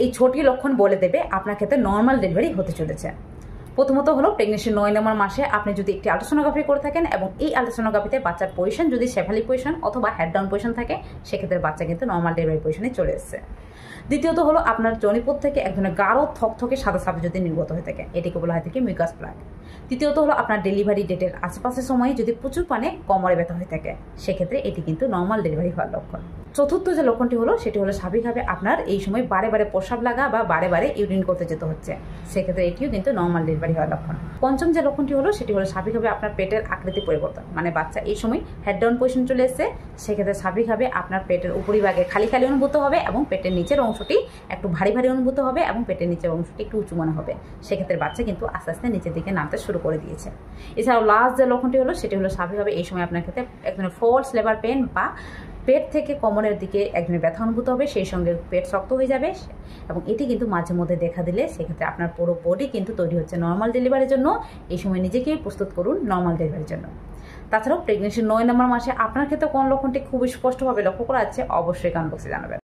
এই ছোটি লক্ষণ বলে দেবে আপনার ক্ষেত্রে নর্মাল ডেলিভারি হতে চলেছে। প্রথমত হলো প্রেগনেন্সি 9 নম্বর মাসে আপনি যদি একটি আল্ট্রাসোনোগ্রাফি করে থাকেন এবং এই আল্ট্রাসোনোগ্রাফিতে বাচ্চার পজিশন যদি শেফালি পজিশন অথবা হেড ডাউন পজিশন থাকে, সেক্ষেত্রে বাচ্চা কিন্তু নর্মাল ডেলিভারি পজিশনে চলে এসেছে। দ্বিতীয়ত হলো আপনার জনিপথ থেকে এক ধরনের গাঢ় থকথকে সাদা সাপ যদি নির্গত হয়ে থাকে, এটিকে বলা হয় থেকে মিউকাস প্লাগ। তৃতীয়ত হলো আপনার ডেলিভারি ডেটের আশেপাশের সময়ে যদি প্রচুর পানে কোমরে ব্যথা হয়ে থাকে, সেক্ষেত্রে এটি কিন্তু নর্মাল ডেলিভারি হওয়ার লক্ষণ। চতুর্থ যে লক্ষণটি হলো সেটি হলো স্বাভাবিকভাবে আপনার এই সময় বারে বারে প্রস্রাব লাগা বা বারে বারে ইউরিন করতে যেতে হচ্ছে, সেক্ষেত্রে এটিও কিন্তু নর্মাল ডেলিভারি হওয়ার লক্ষণ। পঞ্চম যে লক্ষণটি হলো সেটি হলো স্বাভাবিকভাবে আপনার পেটের আকৃতি পরিবর্তন, মানে বাচ্চা এই সময় হেড ডাউন পজিশন চলে এসেছে, সেক্ষেত্রে স্বাভাবিকভাবে আপনার পেটের উপরিভাগে খালি খালি অনুভূত হবে এবং পেটের নিচের অংশটি একটু ভারী ভারী অনুভূত হবে এবং পেটের নিচের অংশটি একটু উঁচু মনে হবে, সেক্ষেত্রে বাচ্চা কিন্তু আস্তে আস্তে নিচের দিকে নামতে শুরু করে দিয়েছে। এছাড়াও লাস্ট যে লক্ষণটি হলো সেটি হলো স্বাভাবিকভাবে এই সময় আপনার ক্ষেত্রে এক ধরনের ফলস লেবার পেন বা পেট থেকে কোমরের দিকে এক ধরনের ব্যথা অনুভূত হবে, সেই সঙ্গে পেট শক্ত হয়ে যাবে এবং এটি কিন্তু মাঝে মধ্যে দেখা দিলে সেক্ষেত্রে আপনার পুরো বডি কিন্তু তৈরি হচ্ছে নর্মাল ডেলিভারির জন্য। এই সময় নিজেকেই প্রস্তুত করুন নর্মাল ডেলিভারির জন্য। তাছাড়াও প্রেগনেন্সির 9 নম্বর মাসে আপনার ক্ষেত্রে কোন লক্ষণটি খুবই স্পষ্টভাবে লক্ষ্য করা যাচ্ছে, অবশ্যই কমেন্ট বক্সে জানাবেন।